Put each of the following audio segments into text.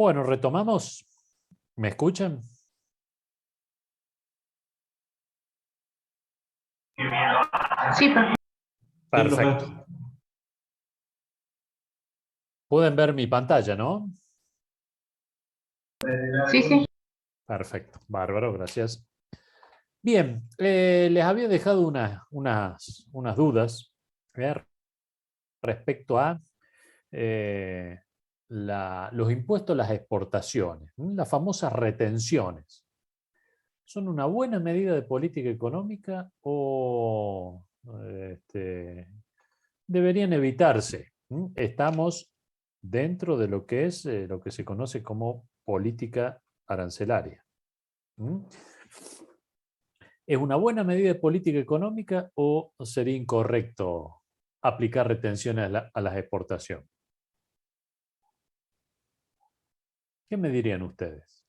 Bueno, retomamos. ¿Me escuchan? Sí, Perfecto. Pueden ver mi pantalla, ¿no? sí, sí. Perfecto. Bárbaro, gracias. Bien, les había dejado unas dudas respecto a los impuestos a las exportaciones, las famosas retenciones. ¿Son una buena medida de política económica o deberían evitarse? Estamos dentro de lo que es lo que se conoce como política arancelaria. ¿Es una buena medida de política económica o sería incorrecto aplicar retenciones a las exportaciones? ¿Qué me dirían ustedes?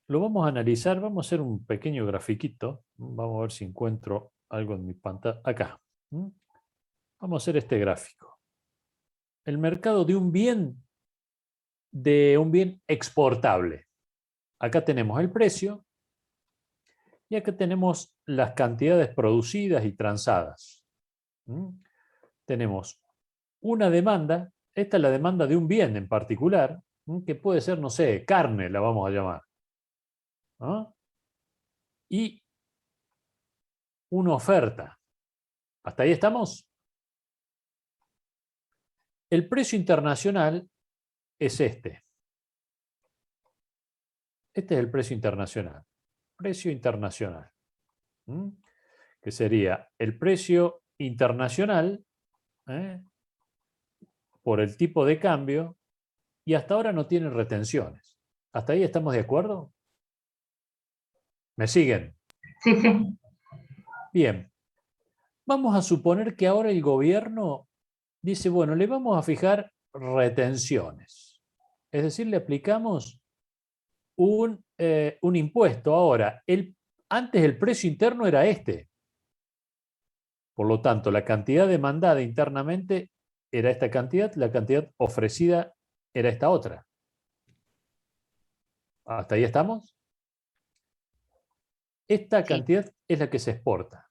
Lo vamos a analizar, vamos a hacer un pequeño grafiquito. Vamos a ver si encuentro algo en mi pantalla. Acá. Vamos a hacer este gráfico. El mercado de un bien exportable. Acá tenemos el precio y acá tenemos las cantidades producidas y transadas. Tenemos una demanda, esta es la demanda de un bien en particular, que puede ser, no sé, carne, la vamos a llamar. ¿No? Y una oferta. ¿Hasta ahí estamos? El precio internacional es este. Este es el precio internacional. Precio internacional. Que sería el precio internacional por el tipo de cambio y hasta ahora no tiene retenciones. ¿Hasta ahí estamos de acuerdo? ¿Me siguen? Sí, sí. Bien. Vamos a suponer que ahora el gobierno dice, bueno, le vamos a fijar retenciones. Es decir, le aplicamos un impuesto. Ahora, antes el precio interno era este. Por lo tanto, la cantidad demandada internamente era esta cantidad, la cantidad ofrecida era esta otra. ¿Hasta ahí estamos? Esta Sí. cantidad es la que se exporta.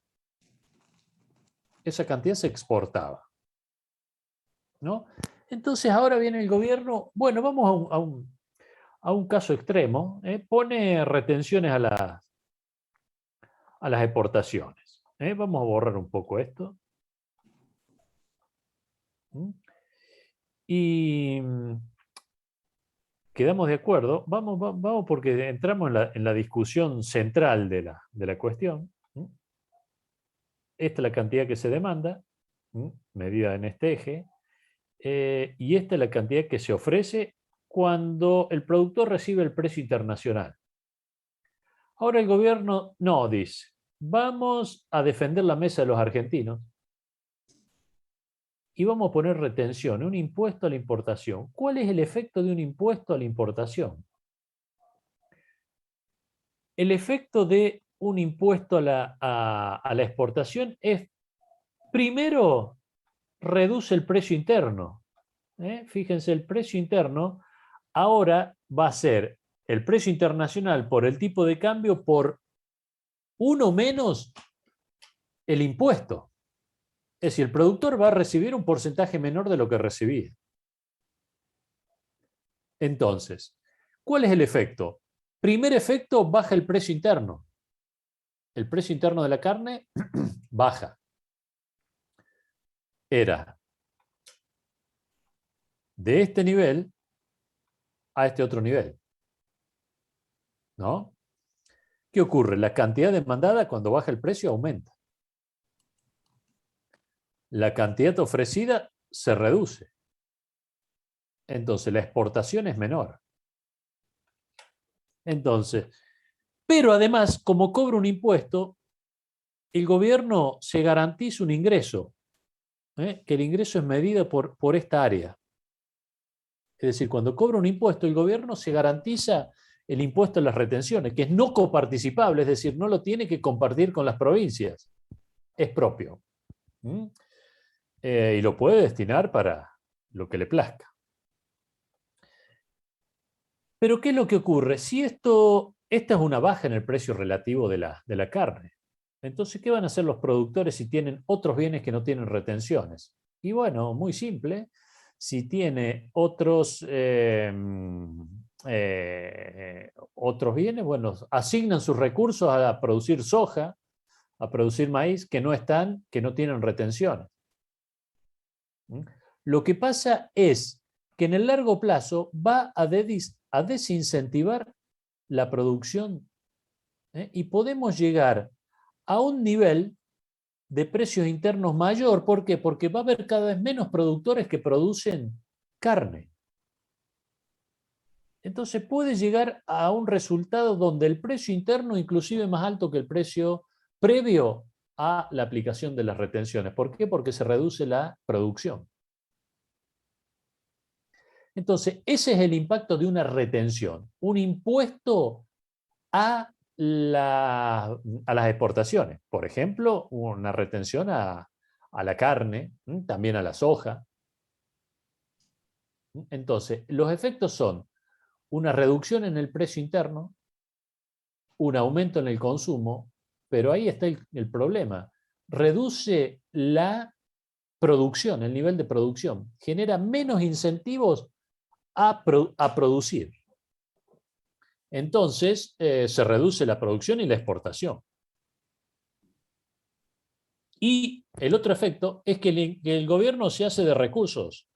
Esa cantidad se exportaba. ¿No? Entonces ahora viene el gobierno, bueno, vamos a un caso extremo, pone retenciones a las exportaciones. Vamos a borrar un poco esto. Y quedamos de acuerdo. Vamos porque entramos en la discusión central de la cuestión. Esta es la cantidad que se demanda, medida en este eje, y esta es la cantidad que se ofrece cuando el productor recibe el precio internacional. Ahora el gobierno no dice, vamos a defender la mesa de los argentinos y vamos a poner retención, un impuesto a la importación. ¿Cuál es el efecto de un impuesto a la importación? El efecto de un impuesto a la exportación es, primero, reduce el precio interno. Fíjense, el precio interno ahora va a ser el precio internacional por el tipo de cambio por uno menos el impuesto. Es decir, el productor va a recibir un porcentaje menor de lo que recibía. Entonces, ¿cuál es el efecto? Primer efecto, baja el precio interno. El precio interno de la carne baja. Era de este nivel a este otro nivel. ¿No? ¿Qué ocurre? La cantidad demandada cuando baja el precio aumenta. La cantidad ofrecida se reduce. Entonces la exportación es menor. Entonces, pero además, como cobra un impuesto, el gobierno se garantiza un ingreso, que el ingreso es medido por esta área. Es decir, cuando cobra un impuesto, el gobierno se garantiza el impuesto a las retenciones, que es no coparticipable, es decir, no lo tiene que compartir con las provincias, es propio. y lo puede destinar para lo que le plazca. Pero ¿qué es lo que ocurre? Si esta es una baja en el precio relativo de la carne, entonces, ¿qué van a hacer los productores si tienen otros bienes que no tienen retenciones? Y bueno, muy simple, si tiene otros bienes, bueno, asignan sus recursos a producir soja, a producir maíz, que no tienen retenciones. ¿Mm? Lo que pasa es que en el largo plazo va a desincentivar la producción, y podemos llegar a un nivel de precios internos mayor. ¿Por qué? Porque va a haber cada vez menos productores que producen carne. Entonces puede llegar a un resultado donde el precio interno inclusive es más alto que el precio previo a la aplicación de las retenciones. ¿Por qué? Porque se reduce la producción. Entonces, ese es el impacto de una retención, un impuesto a las exportaciones. Por ejemplo, una retención a la carne, también a la soja. Entonces, los efectos son una reducción en el precio interno, un aumento en el consumo, pero ahí está el problema. Reduce la producción, el nivel de producción, genera menos incentivos a producir. Entonces, se reduce la producción y la exportación. Y el otro efecto es que el gobierno se hace de recursos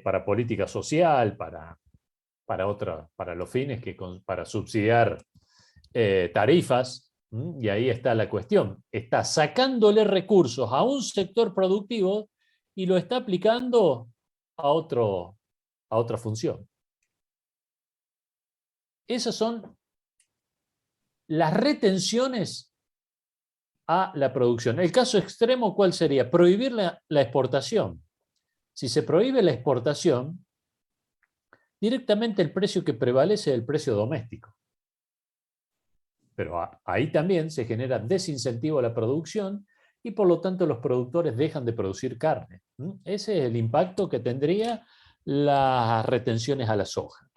para política social, para los fines para subsidiar tarifas, y ahí está la cuestión. Está sacándole recursos a un sector productivo y lo está aplicando a otra función. Esas son las retenciones a la producción. El caso extremo, ¿cuál sería? Prohibir la exportación. Si se prohíbe la exportación, directamente el precio que prevalece es el precio doméstico. Pero ahí también se genera desincentivo a la producción y por lo tanto los productores dejan de producir carne. Ese es el impacto que tendría las retenciones a la soja.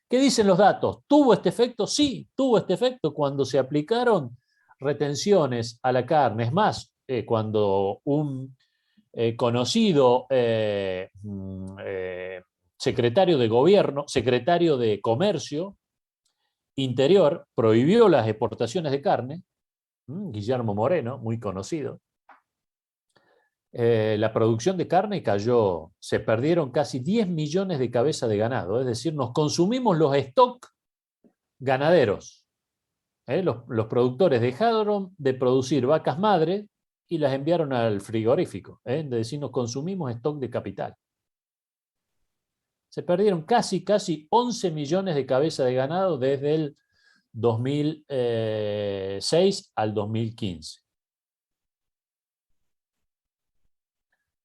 ¿Qué dicen los datos? ¿Tuvo este efecto? Sí, tuvo este efecto cuando se aplicaron retenciones a la carne. Es más, cuando un conocido secretario de gobierno, secretario de comercio interior, prohibió las exportaciones de carne, Guillermo Moreno, muy conocido, la producción de carne cayó, se perdieron casi 10 millones de cabezas de ganado, es decir, nos consumimos los stocks ganaderos. Los productores dejaron de producir vacas madres y las enviaron al frigorífico, es decir, nos consumimos stock de capital. Se perdieron casi 11 millones de cabezas de ganado desde el 2006 al 2015.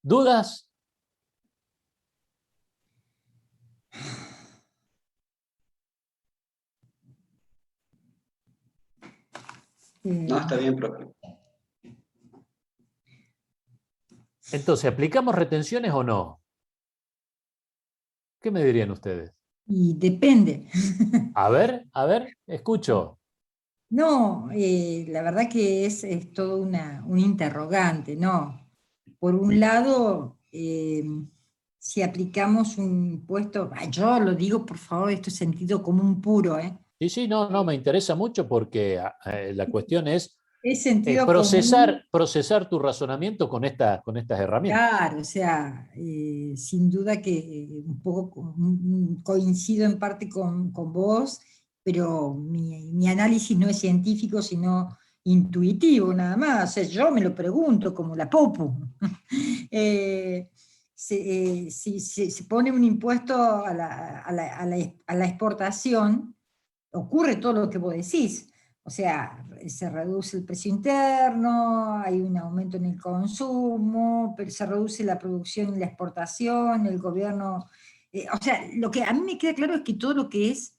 ¿Dudas? No, está bien, profe. Entonces, ¿aplicamos retenciones o no? ¿Qué me dirían ustedes? Y depende. A ver, escucho. No, la verdad que es todo un interrogante, ¿no? Por un lado, si aplicamos un impuesto, yo lo digo por favor, esto es sentido común puro, ¿eh? Sí, no, me interesa mucho porque la cuestión es Es sentido común. procesar tu razonamiento con estas herramientas. Claro, o sea, sin duda que un poco coincido en parte con vos, pero mi análisis no es científico, sino intuitivo nada más. O sea, yo me lo pregunto como la Popu. Si se pone un impuesto a la exportación, ocurre todo lo que vos decís. O sea, se reduce el precio interno, hay un aumento en el consumo, pero se reduce la producción y la exportación, el gobierno... o sea, lo que a mí me queda claro es que todo lo que es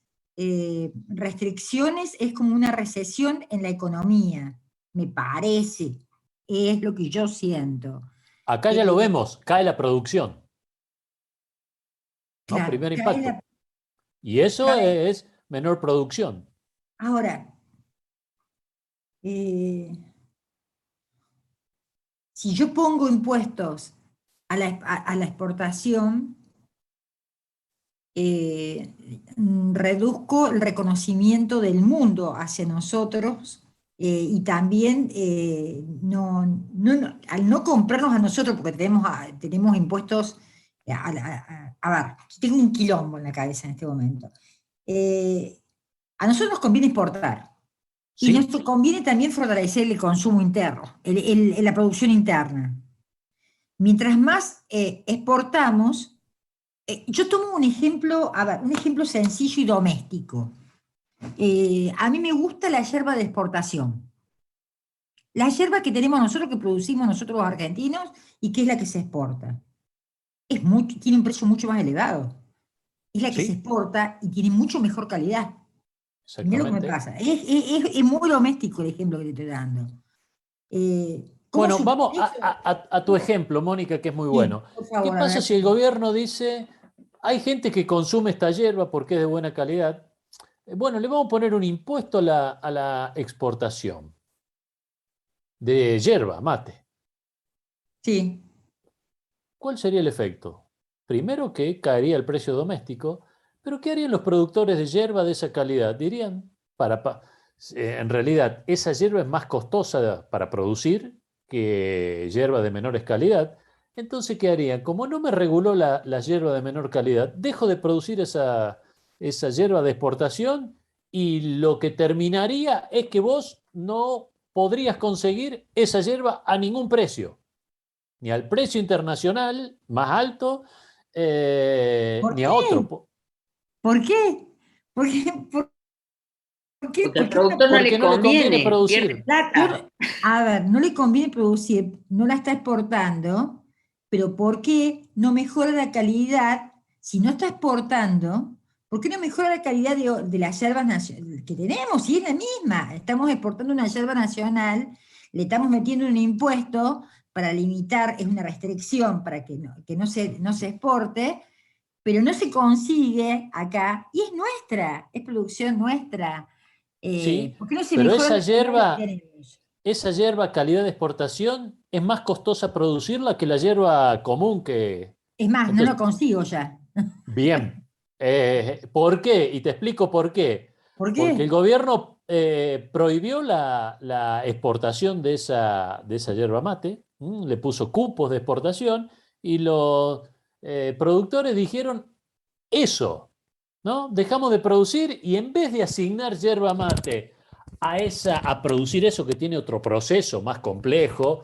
restricciones es como una recesión en la economía, me parece, es lo que yo siento. Acá ya lo vemos, cae la producción. ¿No? Claro, Primer cae impacto. Y eso cae. es menor producción. Ahora, si yo pongo impuestos a la exportación, reduzco el reconocimiento del mundo hacia nosotros, y también al no comprarnos a nosotros, porque tenemos impuestos, a ver, tengo un quilombo en la cabeza en este momento. A nosotros nos conviene exportar, y ¿Sí? nos conviene también fortalecer el consumo interno, la producción interna. Mientras más exportamos, yo tomo un ejemplo, a ver, un ejemplo sencillo y doméstico. A mí me gusta la yerba de exportación. La yerba que tenemos nosotros, que producimos nosotros los argentinos, y que es la que se exporta. Tiene un precio mucho más elevado. Es la que se ¿Sí? exporta y tiene mucho mejor calidad. Mirá lo que me Exactamente. pasa. Es muy doméstico el ejemplo que te estoy dando. ¿Cómo Bueno, se vamos utiliza? a tu ejemplo, Mónica, que es muy Sí, bueno. por ¿Qué favor, a pasa ver. si el gobierno dice, hay gente que consume esta hierba porque es de buena calidad? Bueno, le vamos a poner un impuesto a la exportación de hierba, mate. Sí, ¿Cuál sería el efecto? Primero que caería el precio doméstico, pero ¿qué harían los productores de hierba de esa calidad? Dirían, en realidad, esa hierba es más costosa para producir que hierba de menores calidad. Entonces, ¿qué harían? Como no me reguló la hierba de menor calidad, dejo de producir esa hierba de exportación y lo que terminaría es que vos no podrías conseguir esa hierba a ningún precio ni al precio internacional más alto, ¿por ni a qué? otro, ¿Por qué? ¿Por qué? ¿Por qué? Porque al ¿Por qué productor no le porque no le conviene conviene, pierde producir. plata. A ver, no le conviene producir, no la está exportando, pero ¿por qué no mejora la calidad? Si no está exportando, ¿por qué no mejora la calidad de las yerbas que tenemos? Si es la misma, estamos exportando una yerba nacional, le estamos metiendo un impuesto para limitar, es una restricción para no se exporte, pero no se consigue acá, y es nuestra, es producción nuestra. ¿Sí? ¿Por qué no se Pero mejora la calidad de lo que tenemos? esa hierba calidad de exportación es más costosa producirla que la hierba común que... Es más, no lo Entonces, consigo ya. bien. ¿Por qué? Y te explico por qué. ¿Por Porque el qué? gobierno prohibió la exportación de esa yerba mate, le puso cupos de exportación y los productores dijeron eso, ¿no? Dejamos de producir y en vez de asignar yerba mate a producir eso que tiene otro proceso más complejo,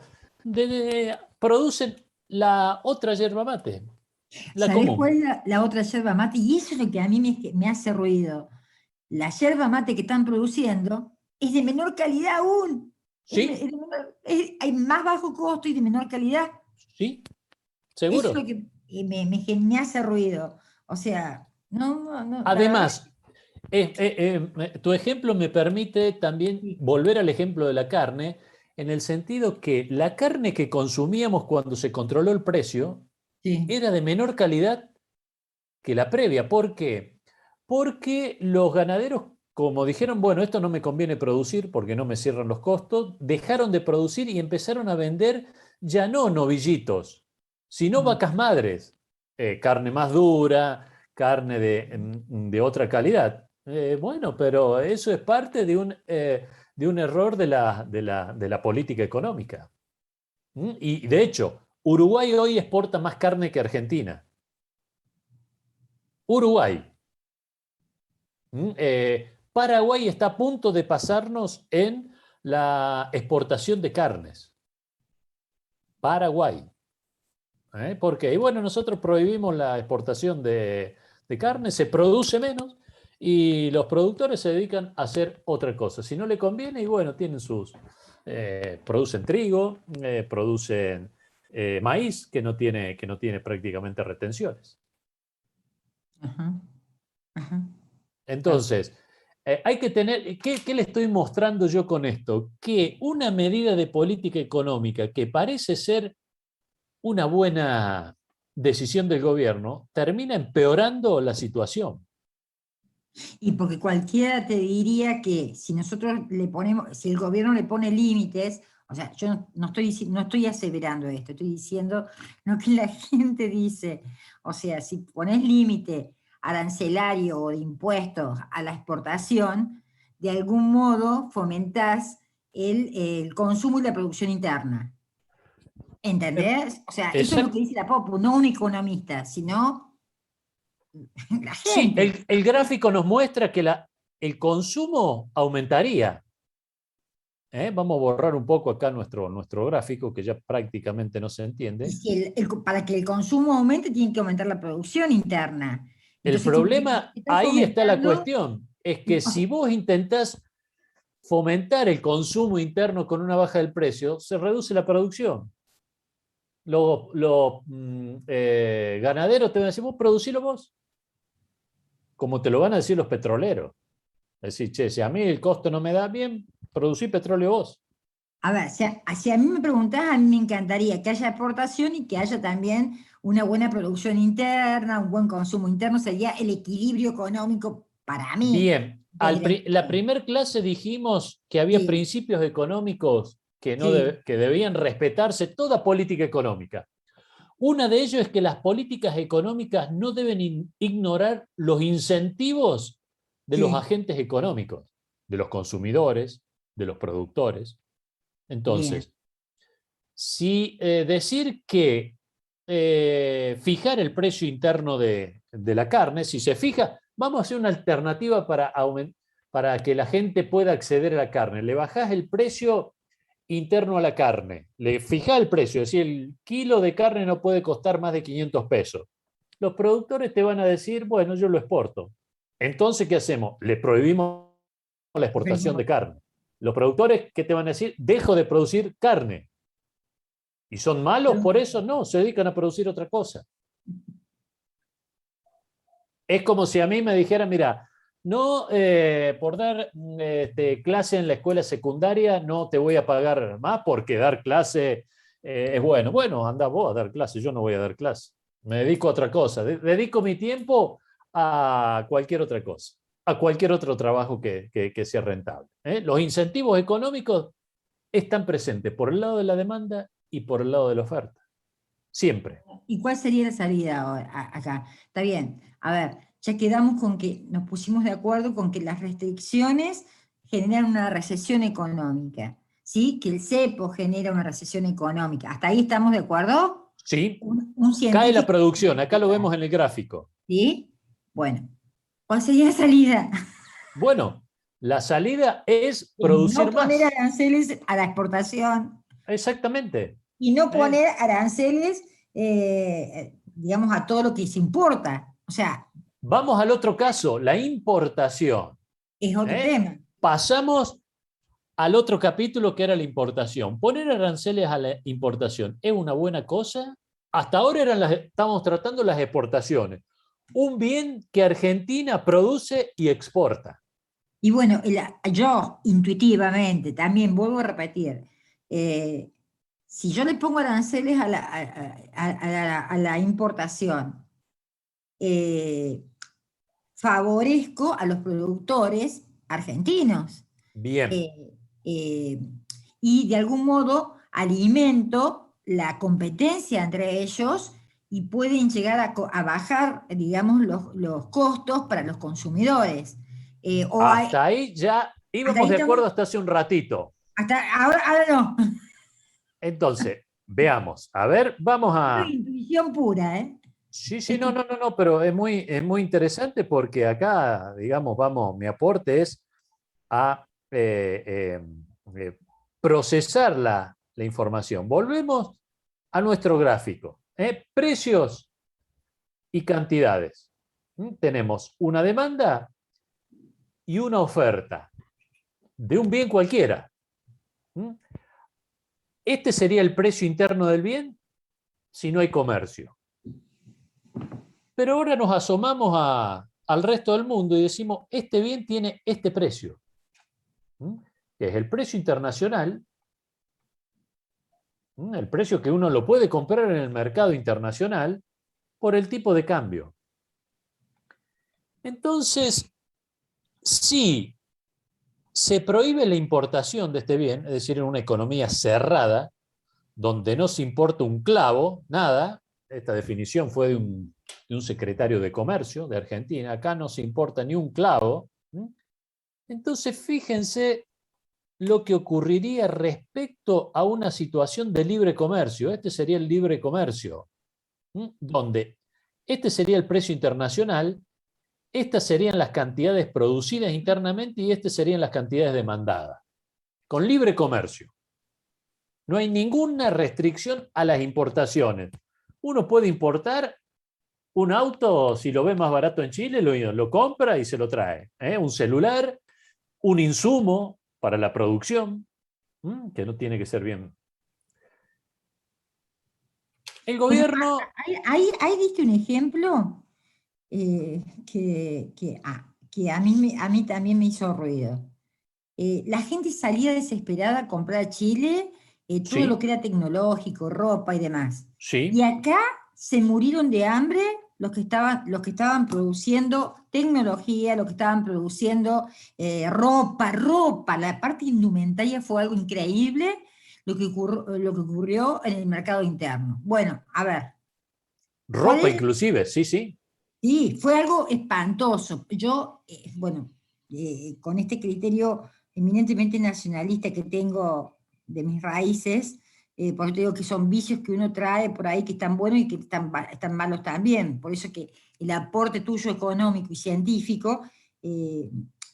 producen la otra yerba mate, la ¿Sabés cuál común. es la otra yerba mate? Y eso es lo que a mí me hace ruido. La yerba mate que están produciendo es de menor calidad aún. ¿Sí? Hay más bajo costo y de menor calidad. ¿Sí? Eso es lo ¿Seguro? que me hace ruido. O sea, no, la verdad. Además, tu ejemplo me permite también Sí, volver al ejemplo de la carne, en el sentido que la carne que consumíamos cuando se controló el precio sí. era de menor calidad que la previa. ¿Por qué? Porque los ganaderos, como dijeron, bueno, esto no me conviene producir porque no me cierran los costos, dejaron de producir y empezaron a vender ya no novillitos, sino Mm. vacas madres, carne más dura, carne de otra calidad. Bueno, pero eso es parte de un error de la política económica. Y de hecho, Uruguay hoy exporta más carne que Argentina. Uruguay. Paraguay está a punto de pasarnos en la exportación de carnes. Paraguay. ¿Por qué? Y bueno, nosotros prohibimos la exportación de carne, se produce menos y los productores se dedican a hacer otra cosa. Si no le conviene, y bueno, producen trigo, producen maíz, que no tiene prácticamente retenciones. Ajá, ajá. Claro. Entonces, hay que tener, ¿qué le estoy mostrando yo con esto? Que una medida de política económica que parece ser una buena decisión del gobierno termina empeorando la situación. Y porque cualquiera te diría que si nosotros le ponemos, si el gobierno le pone límites, o sea, yo no estoy aseverando esto, estoy diciendo lo que la gente dice. O sea, si pones límite arancelario o de impuestos a la exportación, de algún modo fomentás el consumo y la producción interna. ¿Entendés? O sea, eso es lo que dice la Popu, no un economista, sino la Sí, gente. el gráfico nos muestra que el consumo aumentaría. Vamos a borrar un poco acá nuestro gráfico, que ya prácticamente no se entiende. Y si para que el consumo aumente, tiene que aumentar la producción interna. El Entonces, problema, está ahí está la fomentando, cuestión, es que o sea, si vos intentás fomentar el consumo interno con una baja del precio, se reduce la producción. Los ganaderos te van a decir, vos producilo vos, como te lo van a decir los petroleros. Es decir, che, si a mí el costo no me da bien, producí petróleo vos. a ver, si a mí me preguntás, a mí me encantaría que haya exportación y que haya también una buena producción interna, un buen consumo interno, sería el equilibrio económico para mí Bien, de la la ecuación. primer clase dijimos que había Sí, principios económicos que, sí, que debían respetarse toda política económica. Una de ellos es que las políticas económicas no deben ignorar los incentivos de los sí, agentes económicos, de los consumidores, de los productores. bien. Entonces, si decir que fijar el precio interno de la carne, si se fija, vamos a hacer una alternativa para que la gente pueda acceder a la carne. Le bajás el precio interno a la carne, le fijás el precio, es decir, el kilo de carne no puede costar más de 500 pesos. Los productores te van a decir, bueno, yo lo exporto. Entonces, ¿qué hacemos? Le prohibimos la exportación de carne. Los productores, ¿qué te van a decir? Dejo de producir carne. ¿Y son malos por eso? No, se dedican a producir otra cosa. Es como si a mí me dijeran, mira, no, por dar clase en la escuela secundaria no te voy a pagar más porque dar clase es bueno. Bueno, anda vos a dar clase, yo no voy a dar clase. Me dedico a otra cosa. Dedico mi tiempo a cualquier otra cosa, a cualquier otro trabajo que sea rentable. Los incentivos económicos están presentes por el lado de la demanda y por el lado de la oferta. Siempre. ¿Y cuál sería la salida acá? Está bien, a ver, ya quedamos con que nos pusimos de acuerdo con que las restricciones generan una recesión económica, ¿sí? Que el cepo genera una recesión económica. ¿Hasta ahí estamos de acuerdo? Sí, Un cae la científico, producción, acá lo vemos en el gráfico. ¿sí? Bueno, ¿cuál sería la salida? Bueno, la salida es No producir poner más. aranceles a la exportación Exactamente. y no ¿Eh? poner aranceles, digamos, a todo lo que se importa. O sea, Vamos al otro caso, la importación. es otro ¿Eh? tema. Pasamos al otro capítulo que era la importación. Poner aranceles a la importación es una buena cosa. Hasta ahora estamos tratando las exportaciones. Un bien que Argentina produce y exporta. Y bueno, yo intuitivamente, también vuelvo a repetir, eh, si yo le pongo aranceles a la importación, eh, favorezco a los productores argentinos, Bien. eh, eh, y de algún modo alimento la competencia entre ellos y pueden llegar a bajar, digamos, los costos para los consumidores. Hasta ahí ya Hasta íbamos ahí de estamos, acuerdo hasta hace un ratito. ahora no. Entonces, veamos. A ver, vamos Esto es a... intuición pura, ¿eh? Sí, sí, no, pero es muy interesante porque acá, digamos, vamos, mi aporte es a procesar la información. Volvemos a nuestro gráfico. Precios y cantidades. Tenemos una demanda y una oferta de un bien cualquiera. Este sería el precio interno del bien si no hay comercio. Pero ahora nos asomamos al resto del mundo y decimos, este bien tiene este precio, que es el precio internacional El precio que uno lo puede comprar en el mercado internacional por el tipo de cambio. Entonces, si se prohíbe la importación de este bien, es decir, en una economía cerrada, donde no se importa un clavo, nada, esta definición fue de un secretario de Comercio de Argentina, acá no se importa ni un clavo. Entonces, fíjense lo que ocurriría respecto a una situación de libre comercio. Este sería el libre comercio, donde este sería el precio internacional, estas serían las cantidades producidas internamente y estas serían las cantidades demandadas. Con libre comercio. No hay ninguna restricción a las importaciones. Uno puede importar un auto, si lo ve más barato en Chile, lo compra y se lo trae. Un celular, un insumo para la producción, que no tiene que ser bien. El gobierno... Ahí diste un ejemplo que a mí también me hizo ruido. La gente salía desesperada a comprar a Chile todo Sí. lo que era tecnológico, ropa y demás. Sí. Y acá se murieron de hambre los que estaban produciendo tecnología, los que estaban produciendo ropa, la parte indumentaria fue algo increíble lo que ocurrió en el mercado interno. Bueno, a ver. Ropa inclusive, sí, sí. Sí, fue algo espantoso. Yo, con este criterio eminentemente nacionalista que tengo de mis raíces, por eso te digo que son vicios que uno trae por ahí que están buenos y que están malos también. Por eso que el aporte tuyo económico y científico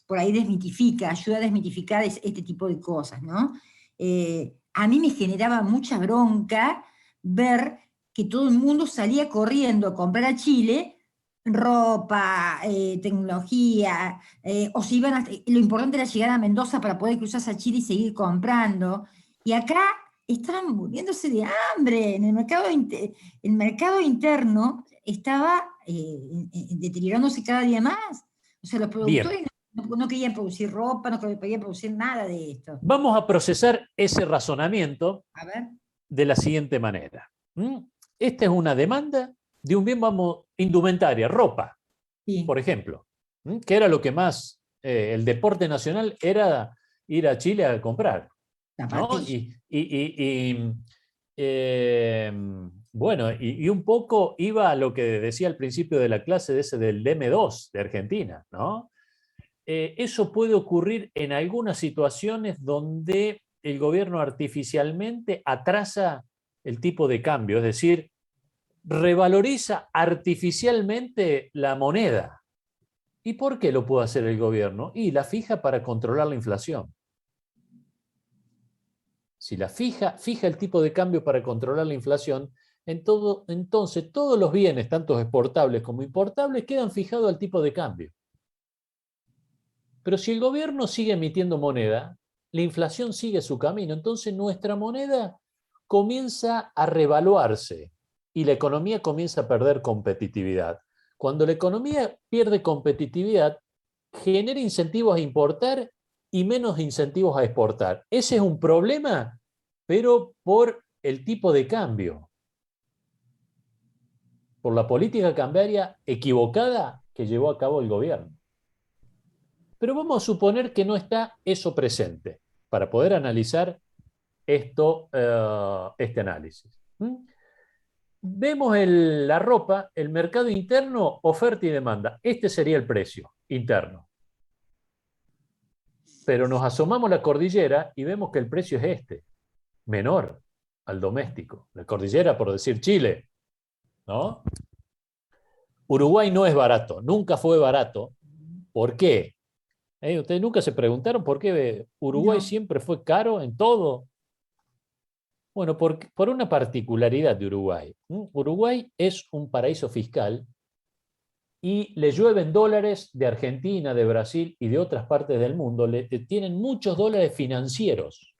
por ahí desmitifica, ayuda a desmitificar este tipo de cosas, ¿no? A mí me generaba mucha bronca ver que todo el mundo salía corriendo a comprar a Chile ropa, tecnología, o si iban lo importante era llegar a Mendoza para poder cruzarse a Chile y seguir comprando. Y acá estaban muriéndose de hambre. En el mercado interno estaba deteriorándose cada día más. O sea, los productores no querían producir ropa, no querían producir nada de esto. Vamos a procesar ese razonamiento de la siguiente manera. Esta es una demanda de un bien, indumentaria, ropa, sí, por ejemplo, que era lo que más, el deporte nacional era ir a Chile a comprar, ¿no? Y un poco iba a lo que decía al principio de la clase del M2 de Argentina, ¿no? Eso puede ocurrir en algunas situaciones donde el gobierno artificialmente atrasa el tipo de cambio, es decir, revaloriza artificialmente la moneda. ¿Y por qué lo puede hacer el gobierno? Y la fija para controlar la inflación. Si la fija el tipo de cambio para controlar la inflación, entonces todos los bienes, tanto exportables como importables, quedan fijados al tipo de cambio. Pero si el gobierno sigue emitiendo moneda, la inflación sigue su camino. Entonces nuestra moneda comienza a revaluarse y la economía comienza a perder competitividad. Cuando la economía pierde competitividad, genera incentivos a importar y menos incentivos a exportar. Ese es un problema, pero por el tipo de cambio, por la política cambiaria equivocada que llevó a cabo el gobierno. Pero vamos a suponer que no está eso presente para poder analizar este análisis. Vemos la ropa, el mercado interno, oferta y demanda. Este sería el precio interno. Pero nos asomamos a la cordillera y vemos que el precio es este, menor al doméstico. La cordillera, por decir Chile, ¿no? Uruguay no es barato, nunca fue barato. ¿Por qué? ¿Ustedes nunca se preguntaron por qué Uruguay siempre fue caro en todo? Bueno, por una particularidad de Uruguay. Uruguay es un paraíso fiscal y le llueven dólares de Argentina, de Brasil y de otras partes del mundo. Tienen muchos dólares financieros.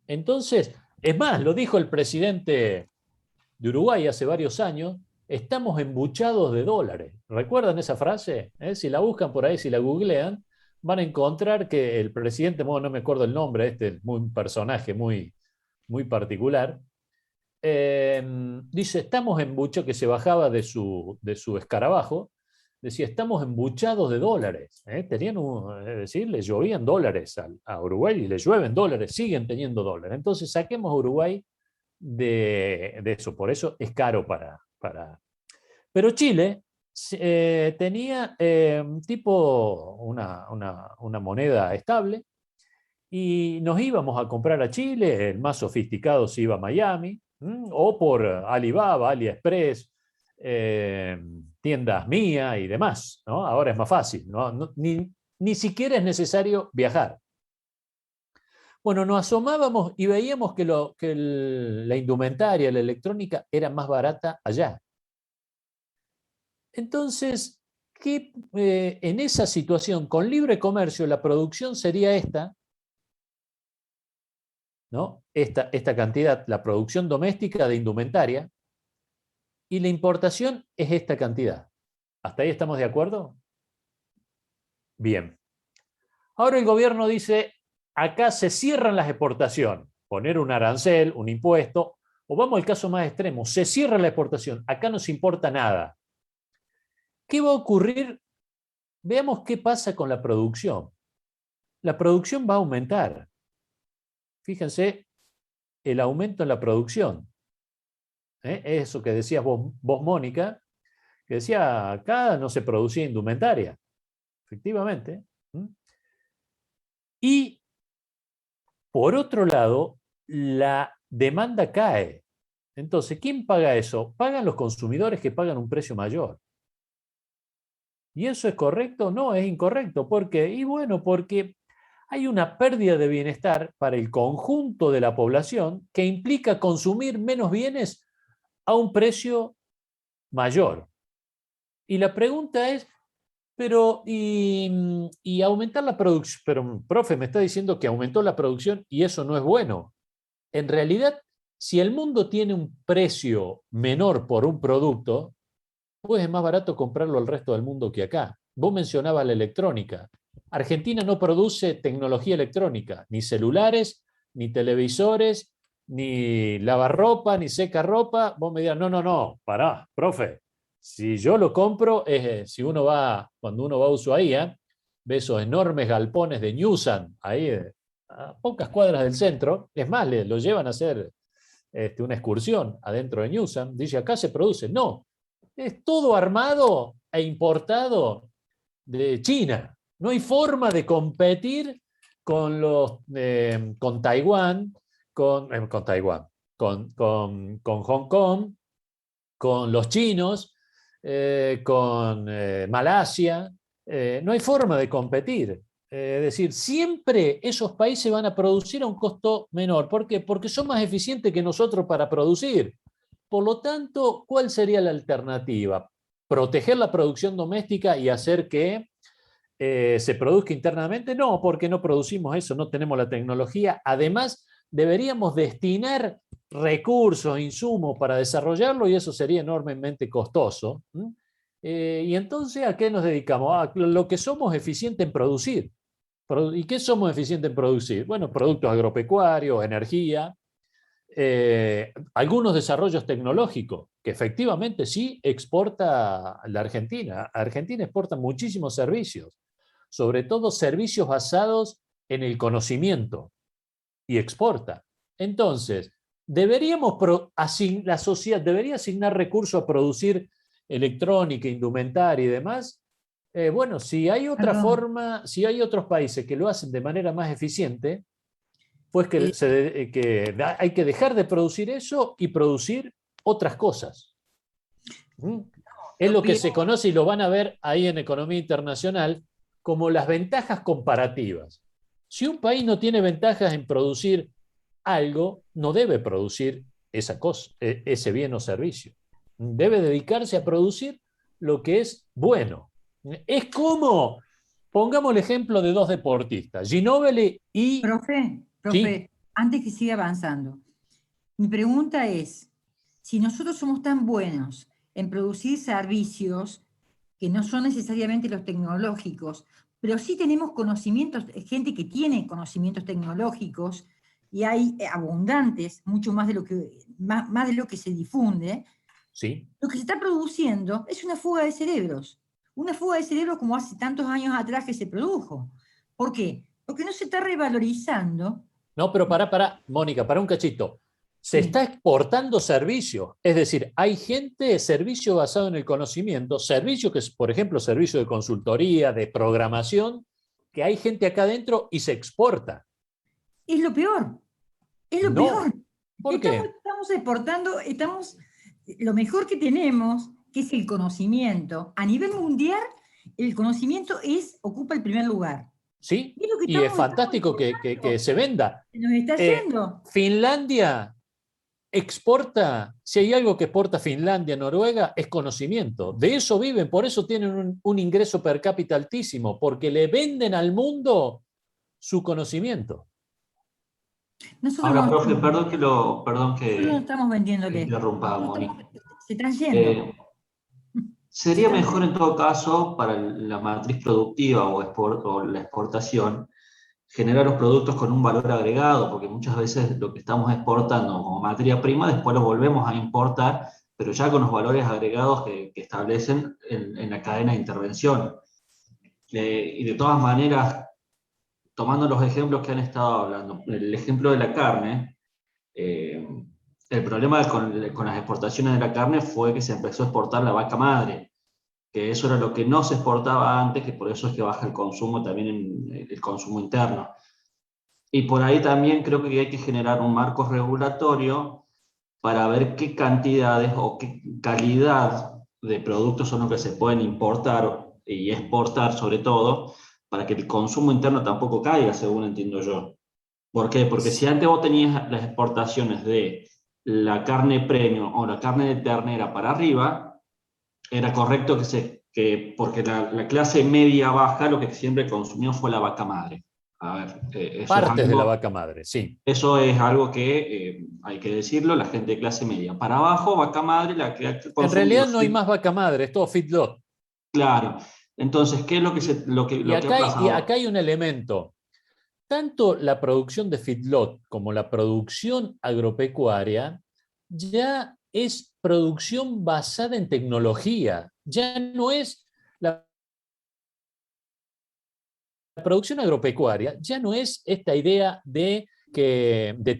Entonces, es más, lo dijo el presidente de Uruguay hace varios años, estamos embuchados de dólares. ¿Recuerdan esa frase? Si la buscan por ahí, si la googlean, van a encontrar que el presidente, bueno, no me acuerdo el nombre, un personaje muy muy particular. Dice, estamos embuchados, que se bajaba de su escarabajo, decía, estamos embuchados de dólares. Tenían es decir, le llovían dólares a Uruguay y le llueven dólares, siguen teniendo dólares. Entonces saquemos a Uruguay de eso, por eso es caro para... Pero Chile tenía tipo una moneda estable, y nos íbamos a comprar a Chile, el más sofisticado se iba a Miami, o por Alibaba, AliExpress, tiendas Mía y demás, ¿no? Ahora es más fácil, ¿no? Ni siquiera es necesario viajar. Bueno, nos asomábamos y veíamos que la indumentaria, la electrónica, era más barata allá. Entonces, en esa situación, con libre comercio, la producción sería esta, ¿no? Esta cantidad, la producción doméstica de indumentaria, y la importación es esta cantidad. ¿Hasta ahí estamos de acuerdo? Bien. Ahora el gobierno dice, acá se cierran las exportaciones, poner un arancel, un impuesto, o vamos al caso más extremo, se cierra la exportación, acá no se importa nada. ¿Qué va a ocurrir? Veamos qué pasa con la producción. La producción va a aumentar. Fíjense el aumento en la producción. Eso que decías vos, Mónica, que decía, acá no se producía indumentaria. Efectivamente. Y, por otro lado, la demanda cae. Entonces, ¿quién paga eso? Pagan los consumidores, que pagan un precio mayor. ¿Y eso es correcto? No, es incorrecto. ¿Por qué? Y bueno, porque hay una pérdida de bienestar para el conjunto de la población que implica consumir menos bienes a un precio mayor. Y la pregunta es, pero y aumentar la producción, pero profe, me está diciendo que aumentó la producción y eso no es bueno. En realidad, si el mundo tiene un precio menor por un producto, pues es más barato comprarlo al resto del mundo que acá. Vos mencionabas la electrónica. Argentina no produce tecnología electrónica, ni celulares, ni televisores, ni lavarropa, ni secarropa. Vos me dirás, no, pará, profe. Si yo lo compro, si cuando uno va a Ushuaia, ve esos enormes galpones de Newsan, ahí a pocas cuadras del centro. Es más, lo llevan a hacer una excursión adentro de Newsan. Dice, acá se produce. No, es todo armado e importado de China. No hay forma de competir con Taiwán, con Hong Kong, con los chinos, con Malasia. No hay forma de competir. Es decir, siempre esos países van a producir a un costo menor. ¿Por qué? Porque son más eficientes que nosotros para producir. Por lo tanto, ¿cuál sería la alternativa? ¿Proteger la producción doméstica y hacer que se produzca internamente? No, porque no producimos eso, no tenemos la tecnología. Además, deberíamos destinar recursos, insumos para desarrollarlo y eso sería enormemente costoso. Y entonces, ¿a qué nos dedicamos? A lo que somos eficientes en producir. ¿Y qué somos eficientes en producir? Bueno, productos agropecuarios, energía, algunos desarrollos tecnológicos, que efectivamente sí exporta la Argentina. Argentina exporta muchísimos servicios, sobre todo servicios basados en el conocimiento, y exporta. Entonces, la sociedad debería asignar recursos a producir electrónica, indumentaria y demás. Bueno, si hay otra forma, si hay otros países que lo hacen de manera más eficiente, pues hay que dejar de producir eso y producir otras cosas. Es lo que se conoce y lo van a ver ahí en Economía Internacional como las ventajas comparativas. Si un país no tiene ventajas en producir algo, no debe producir esa cosa, ese bien o servicio. Debe dedicarse a producir lo que es bueno. Es como, pongamos el ejemplo de dos deportistas, Ginóbili y... Profe, ¿Sí? antes que siga avanzando, mi pregunta es, si nosotros somos tan buenos en producir servicios que no son necesariamente los tecnológicos, pero sí tenemos conocimientos, gente que tiene conocimientos tecnológicos, y hay abundantes, mucho más de lo que, más de lo que se difunde, Sí. lo que se está produciendo es una fuga de cerebros. Una fuga de cerebros como hace tantos años atrás que se produjo. ¿Por qué? Porque no se está revalorizando. No, pero Mónica, para un cachito. Se Sí. está exportando servicios, es decir, hay gente, servicio basado en el conocimiento, servicio que es, por ejemplo, servicio de consultoría, de programación, que hay gente acá adentro y se exporta. Es lo peor. Es lo No. peor. ¿Por qué? Estamos exportando, lo mejor que tenemos, que es el conocimiento. A nivel mundial, el conocimiento ocupa el primer lugar. ¿Sí? Es lo que Y es estamos fantástico que exportando. se venda. Se nos está yendo. Finlandia exporta, si hay algo que exporta Finlandia, Noruega, es conocimiento. De eso viven, por eso tienen un ingreso per cápita altísimo, porque le venden al mundo su conocimiento. Nosotros Ahora, no, profe, perdón nosotros no que estamos vendiéndole. interrumpa, Moni. Se están yendo. Se Sería están mejor en todo caso para la matriz productiva o la exportación generar los productos con un valor agregado, porque muchas veces lo que estamos exportando como materia prima después lo volvemos a importar, pero ya con los valores agregados que establecen en la cadena de intervención. Y de todas maneras, tomando los ejemplos que han estado hablando, el ejemplo de la carne, eh, el problema con las exportaciones de la carne fue que se empezó a exportar la vaca madre, que eso era lo que no se exportaba antes, que por eso es que baja el consumo también en el consumo interno. Y por ahí también creo que hay que generar un marco regulatorio para ver qué cantidades o qué calidad de productos son los que se pueden importar y exportar sobre todo, para que el consumo interno tampoco caiga, según entiendo yo. ¿Por qué? Porque si antes vos tenías las exportaciones de la carne premium o la carne de ternera para arriba, era correcto porque la clase media baja lo que siempre consumió fue la vaca madre. A ver, Partes de la vaca madre, sí. eso es algo que hay que decirlo, la gente de clase media. Para abajo, vaca madre, la que ha En consumido. realidad no hay más vaca madre, es todo feedlot. Claro. Entonces, ¿qué es lo Y que ha acá pasado? hay un elemento. Tanto la producción de feedlot como la producción agropecuaria ya es producción basada en tecnología. Ya no es la producción agropecuaria, ya no es esta idea de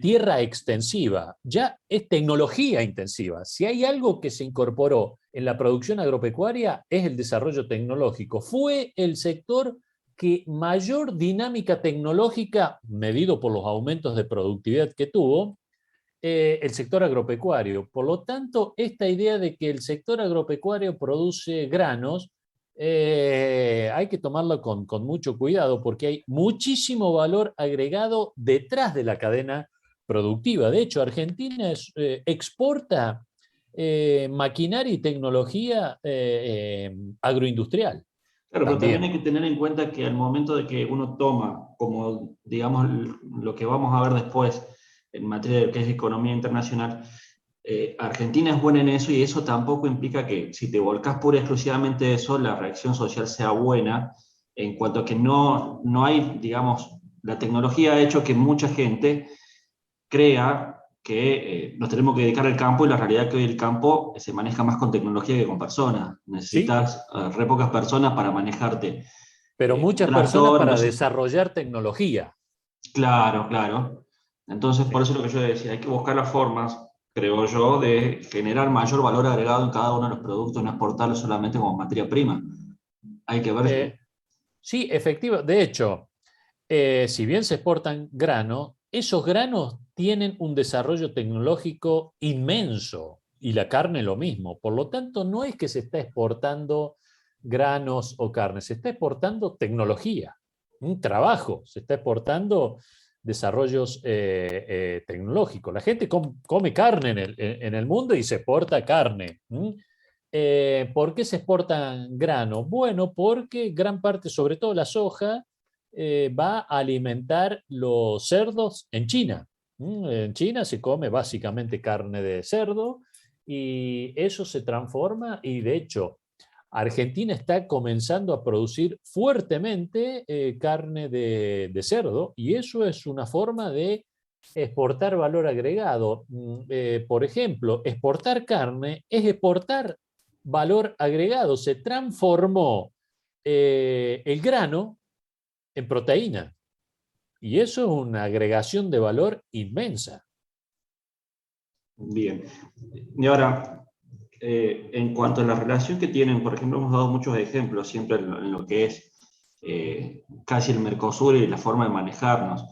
tierra extensiva, ya es tecnología intensiva. Si hay algo que se incorporó en la producción agropecuaria es el desarrollo tecnológico. Fue el sector que mayor dinámica tecnológica, medido por los aumentos de productividad que tuvo, el sector agropecuario. Por lo tanto, esta idea de que el sector agropecuario produce granos, hay que tomarlo con mucho cuidado porque hay muchísimo valor agregado detrás de la cadena productiva. De hecho, Argentina exporta maquinaria y tecnología agroindustrial Claro, pero también hay también. que tener en cuenta que al momento de que uno toma, como digamos lo que vamos a ver después en materia de lo que es economía internacional, Argentina es buena en eso y eso tampoco implica que si te volcás pura y exclusivamente de eso, la reacción social sea buena, en cuanto a que no hay, digamos, la tecnología ha hecho que mucha gente crea que nos tenemos que dedicar al campo y la realidad es que hoy el campo se maneja más con tecnología que con personas. Sí, Necesitas re pocas personas para manejarte pero un muchas personas tractor, para entonces, desarrollar tecnología. claro, claro. Entonces, por Sí. eso es lo que yo decía, hay que buscar las formas, creo yo, de generar mayor valor agregado en cada uno de los productos, no exportarlo solamente como materia prima. Hay que ver, Eh, sí, efectivo. De hecho, si bien se exportan grano, esos granos tienen un desarrollo tecnológico inmenso y la carne lo mismo. Por lo tanto, no es que se está exportando granos o carne, se está exportando tecnología, un trabajo, se está exportando desarrollos tecnológicos. La gente come carne en el mundo y se exporta carne. ¿Por qué se exportan grano? Bueno, porque gran parte, sobre todo la soja, va a alimentar los cerdos en China. En China se come básicamente carne de cerdo y eso se transforma y de hecho Argentina está comenzando a producir fuertemente carne de cerdo y eso es una forma de exportar valor agregado. Por ejemplo, exportar carne es exportar valor agregado. Se transformó el grano en proteína. Y eso es una agregación de valor inmensa. Bien. Y ahora, en cuanto a la relación que tienen, por ejemplo, hemos dado muchos ejemplos siempre en lo que es casi el Mercosur y la forma de manejarnos.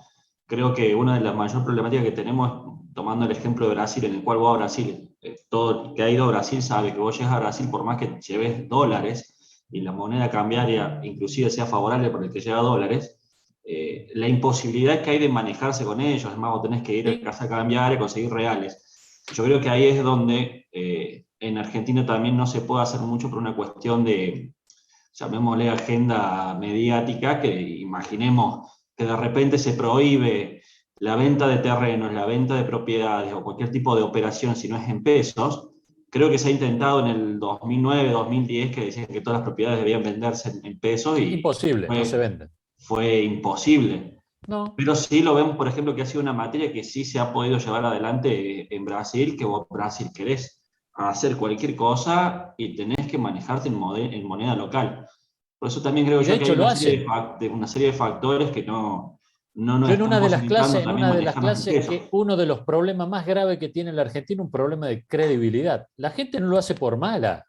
Creo que una de las mayores problemáticas que tenemos, tomando el ejemplo de Brasil, en el cual vos a Brasil, todo el que ha ido a Brasil sabe que vos llegas a Brasil por más que lleves dólares y la moneda cambiaria inclusive sea favorable por el que lleva dólares, la imposibilidad que hay de manejarse con ellos, además vos tenés que ir a casa a cambiar y conseguir reales. Yo creo que ahí es donde en Argentina también no se puede hacer mucho por una cuestión de, llamémosle agenda mediática, que imaginemos que de repente se prohíbe la venta de terrenos, la venta de propiedades o cualquier tipo de operación si no es en pesos. Creo que se ha intentado en el 2009, 2010, que decían que todas las propiedades debían venderse en pesos y Imposible, no se venden. fue imposible. No. Pero sí lo vemos, por ejemplo, que ha sido una materia que sí se ha podido llevar adelante en Brasil, que vos, Brasil, querés hacer cualquier cosa y tenés que manejarte en moneda local. Por eso también creo Y de yo que hay hecho lo una serie hacen. una serie de factores que no nos Yo en están una de las posibilitando clases, en también una de las manejarnos en clases, pesos. que uno de los problemas más graves que tiene la Argentina es un problema de credibilidad. La gente no lo hace por mala,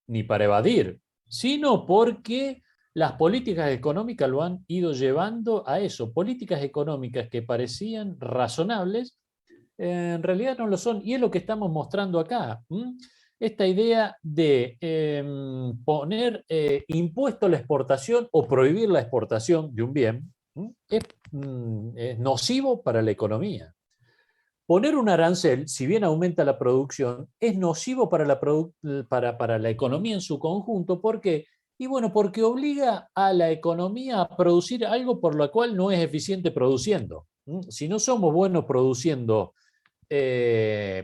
ni para evadir, sino porque las políticas económicas lo han ido llevando a eso. Políticas económicas que parecían razonables, en realidad no lo son. Y es lo que estamos mostrando acá. Esta idea de poner impuesto a la exportación o prohibir la exportación de un bien es nocivo para la economía. Poner un arancel, si bien aumenta la producción, es nocivo para la economía en su conjunto. ¿Por qué? Y bueno, porque obliga a la economía a producir algo por lo cual no es eficiente produciendo. Si no somos buenos produciendo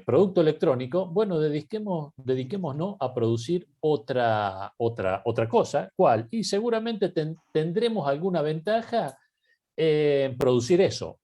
producto electrónico, bueno, dediquémonos a producir otra cosa. ¿Cuál? Y seguramente tendremos alguna ventaja producir eso.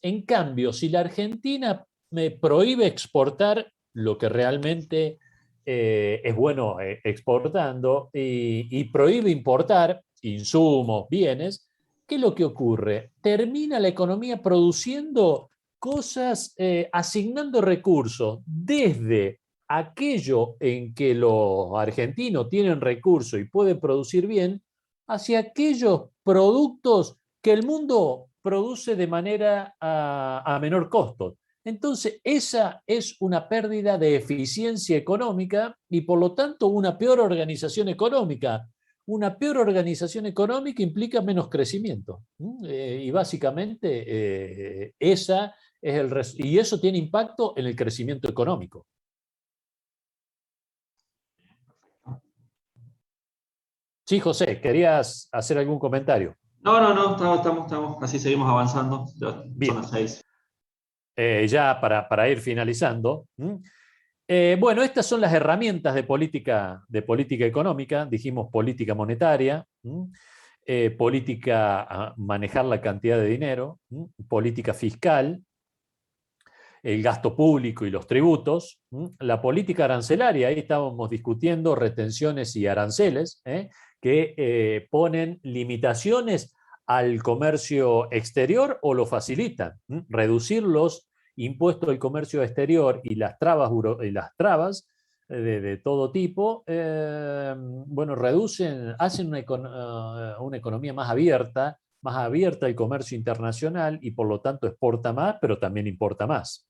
En cambio, si la Argentina me prohíbe exportar lo que realmente es bueno exportando y prohíbe importar insumos, bienes, ¿qué es lo que ocurre? Termina la economía produciendo cosas, asignando recursos desde aquello en que los argentinos tienen recursos y pueden producir bien, hacia aquellos productos que el mundo produce de manera a menor costo. Entonces, esa es una pérdida de eficiencia económica y por lo tanto una peor organización económica. Una peor organización económica implica menos crecimiento. Y básicamente y eso tiene impacto en el crecimiento económico. Sí, José, ¿querías hacer algún comentario? No, estamos, así seguimos avanzando. Son Bien. las 6. Ya para ir finalizando. Bueno, estas son las herramientas de política económica. Dijimos política monetaria, política a manejar la cantidad de dinero, política fiscal, el gasto público y los tributos, la política arancelaria. Ahí estábamos discutiendo retenciones y aranceles, que ponen limitaciones al comercio exterior o lo facilitan. Reducir los impuestos al comercio exterior y las trabas de todo tipo, bueno, hacen una economía más abierta al comercio internacional y por lo tanto exporta más, pero también importa más.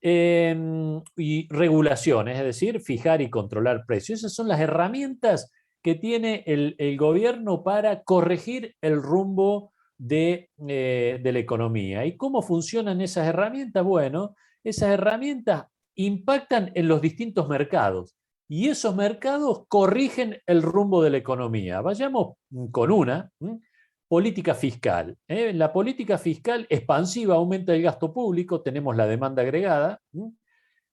Y regulaciones, es decir, fijar y controlar precios. Esas son las herramientas que tiene el gobierno para corregir el rumbo de la economía. ¿Y cómo funcionan esas herramientas? Bueno, esas herramientas impactan en los distintos mercados y esos mercados corrigen el rumbo de la economía. Vayamos con una. Política fiscal. La política fiscal expansiva aumenta el gasto público, tenemos la demanda agregada.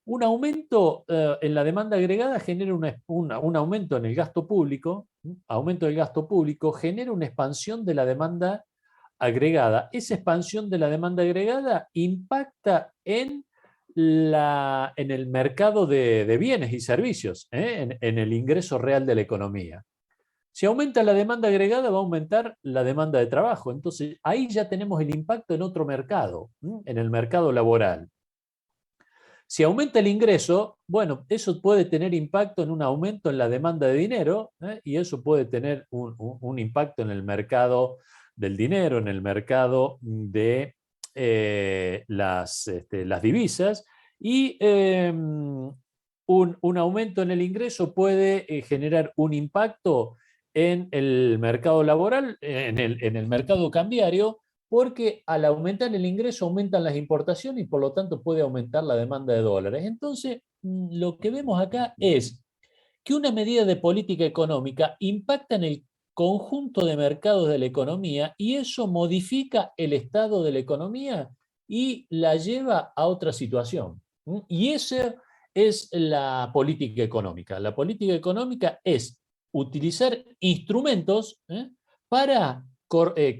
Un aumento en la demanda agregada genera un aumento en el gasto público. Aumento del gasto público genera una expansión de la demanda agregada, esa expansión de la demanda agregada impacta en el mercado de bienes y servicios, en el ingreso real de la economía. Si aumenta la demanda agregada, va a aumentar la demanda de trabajo. Entonces, ahí ya tenemos el impacto en otro mercado, en el mercado laboral. Si aumenta el ingreso, bueno, eso puede tener impacto en un aumento en la demanda de dinero, y eso puede tener un impacto en el mercado del dinero, en el mercado de las divisas, y un aumento en el ingreso puede generar un impacto en el mercado laboral, en el mercado cambiario, porque al aumentar el ingreso aumentan las importaciones y por lo tanto puede aumentar la demanda de dólares. Entonces, lo que vemos acá es que una medida de política económica impacta en el conjunto de mercados de la economía y eso modifica el estado de la economía y la lleva a otra situación. Y esa es la política económica. La política económica es utilizar instrumentos para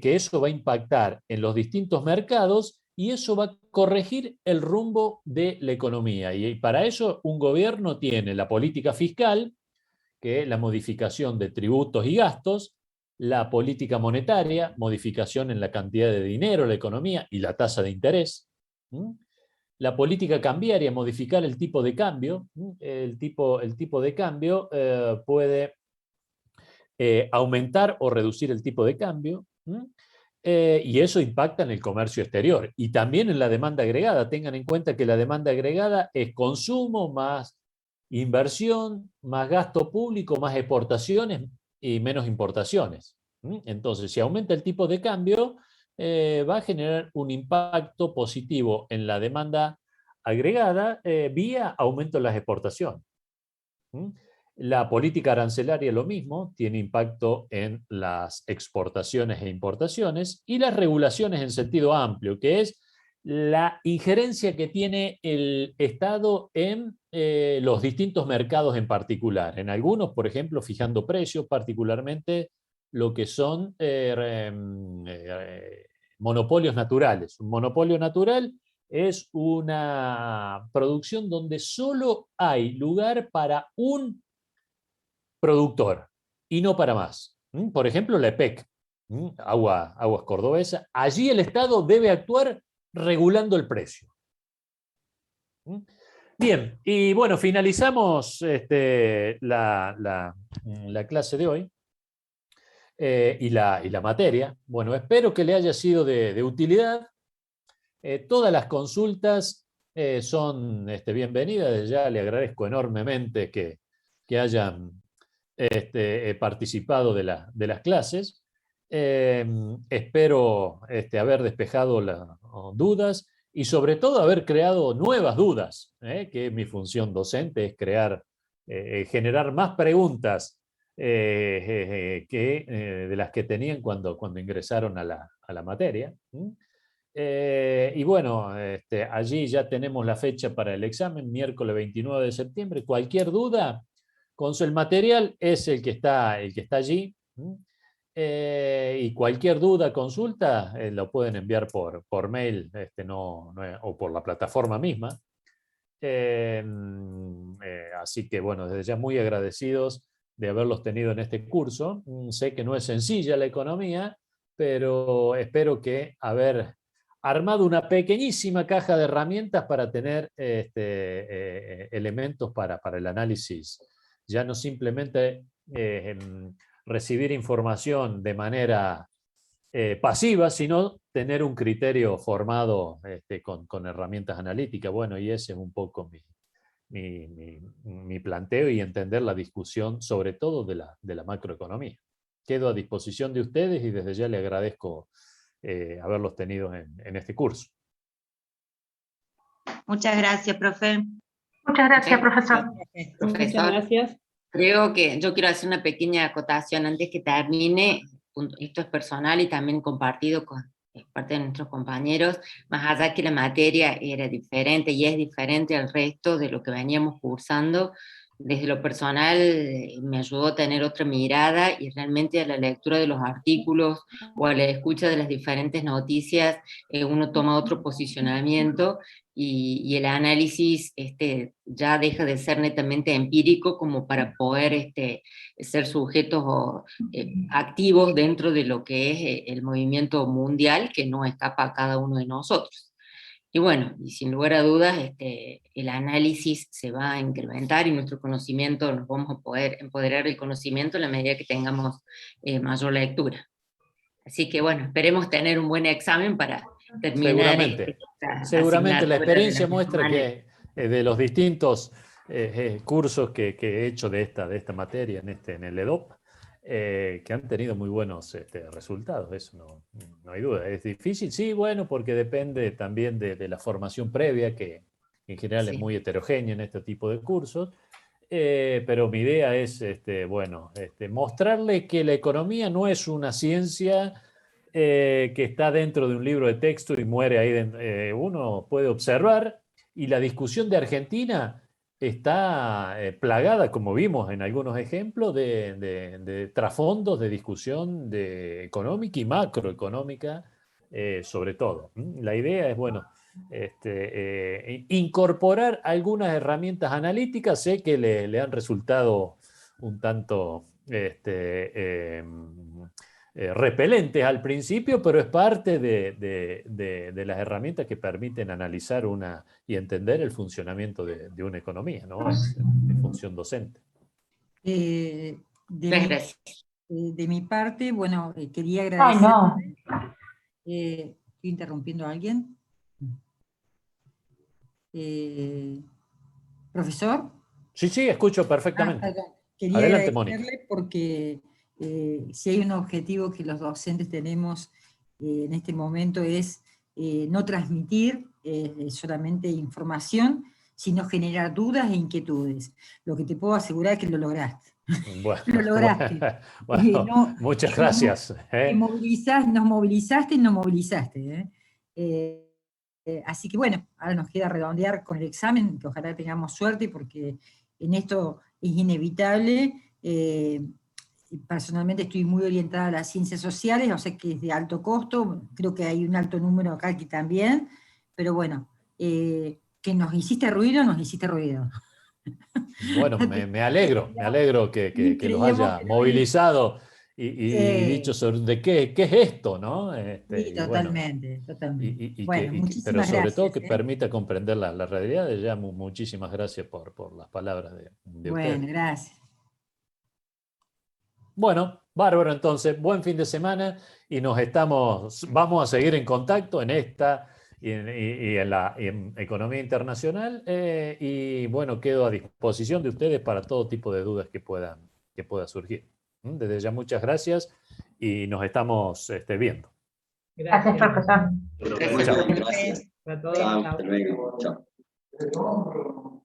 que eso va a impactar en los distintos mercados y eso va a corregir el rumbo de la economía. Y para eso un gobierno tiene la política fiscal, que es la modificación de tributos y gastos, la política monetaria, modificación en la cantidad de dinero, la economía y la tasa de interés. La política cambiaria, modificar el tipo de cambio. El tipo de cambio puede aumentar o reducir el tipo de cambio, y eso impacta en el comercio exterior y también en la demanda agregada. Tengan en cuenta que la demanda agregada es consumo más inversión, más gasto público, más exportaciones y menos importaciones. Entonces, si aumenta el tipo de cambio, va a generar un impacto positivo en la demanda agregada vía aumento de las exportaciones. La política arancelaria lo mismo, tiene impacto en las exportaciones e importaciones, y las regulaciones en sentido amplio, que es la injerencia que tiene el Estado en los distintos mercados en particular. En algunos, por ejemplo, fijando precios, particularmente lo que son monopolios naturales. Un monopolio natural es una producción donde solo hay lugar para un productor y no para más. Por ejemplo, la EPEC, Aguas Cordobesa, allí el Estado debe actuar regulando el precio. Bien, y bueno, finalizamos la clase de hoy y la materia. Bueno, espero que le haya sido de utilidad. Todas las consultas son bienvenidas. Desde ya le agradezco enormemente que hayan participado de las clases. Espero haber despejado las dudas y sobre todo haber creado nuevas dudas, que mi función docente es generar más preguntas de las que tenían cuando ingresaron a la materia. Y bueno, allí ya tenemos la fecha para el examen, miércoles 29 de septiembre. Cualquier duda, el material es el que está allí. Y cualquier duda, consulta, lo pueden enviar por mail o por la plataforma misma. Así que bueno, desde ya muy agradecidos de haberlos tenido en este curso. Sé que no es sencilla la economía, pero espero que haber armado una pequeñísima caja de herramientas para tener elementos para el análisis. Ya no simplemente recibir información de manera pasiva, sino tener un criterio formado con herramientas analíticas. Bueno, y ese es un poco mi planteo y entender la discusión, sobre todo de la macroeconomía. Quedo a disposición de ustedes y desde ya le agradezco haberlos tenido en este curso. Muchas gracias, profe. Muchas gracias, profesor. Profesor, gracias. creo que yo quiero hacer una pequeña acotación antes que termine. Esto es personal y también compartido con parte de nuestros compañeros, más allá que la materia era diferente y es diferente al resto de lo que veníamos cursando. desde lo personal me ayudó a tener otra mirada, y realmente a la lectura de los artículos o a la escucha de las diferentes noticias uno toma otro posicionamiento, y el análisis ya deja de ser netamente empírico como para poder ser sujetos activos dentro de lo que es el movimiento mundial, que no escapa a cada uno de nosotros. Y bueno, y sin lugar a dudas, el análisis se va a incrementar y nuestro conocimiento, nos vamos a poder empoderar del conocimiento en la medida que tengamos mayor lectura. Así que bueno, esperemos tener un buen examen para terminar. Seguramente la experiencia de muestra que de los distintos cursos que he hecho de esta materia en el EDOP, que han tenido muy buenos resultados, eso no hay duda. Es difícil, sí, bueno, porque depende también de la formación previa, que en general es muy heterogénea en este tipo de cursos, pero mi idea es, mostrarle que la economía no es una ciencia que está dentro de un libro de texto y muere ahí dentro. Uno puede observar, y la discusión de Argentina está plagada, como vimos en algunos ejemplos, de trasfondos de discusión económica y macroeconómica, sobre todo. La idea es, bueno, incorporar algunas herramientas analíticas. Sé que le han resultado un tanto repelentes al principio, pero es parte de las herramientas que permiten analizar y entender el funcionamiento de una economía, ¿no? Es función docente. Gracias. De mi parte, bueno, quería agradecer. Ay, no. ¿Estoy interrumpiendo a alguien? ¿Profesor? Sí, escucho perfectamente. Perdón. Quería Adelante, agradecerle Mónica. porque si hay un objetivo que los docentes tenemos en este momento es no transmitir solamente información, sino generar dudas e inquietudes. Lo que te puedo asegurar es que lo lograste. Bueno, lo lograste. bueno, muchas gracias. Nos movilizaste y nos movilizaste. Así que bueno, ahora nos queda redondear con el examen, que ojalá tengamos suerte, porque en esto es inevitable. Personalmente estoy muy orientada a las ciencias sociales, o sea que es de alto costo, creo que hay un alto número acá aquí también, pero bueno, que nos hiciste ruido. Bueno, me alegro que los haya movilizado y dicho sobre de qué es esto, ¿no? Sí, totalmente. Bueno, Pero muchísimas sobre gracias. todo que permita comprender la realidad. Ya muchísimas gracias por las palabras de ustedes. Bueno, gracias. Bueno, bárbaro, entonces, buen fin de semana, y vamos a seguir en contacto en esta y en economía internacional, y bueno, quedo a disposición de ustedes para todo tipo de dudas que pueda surgir. Desde ya muchas gracias y nos estamos viendo. Gracias, profesor. Gracias. Gracias. A todos. Chao, hasta luego. Chao.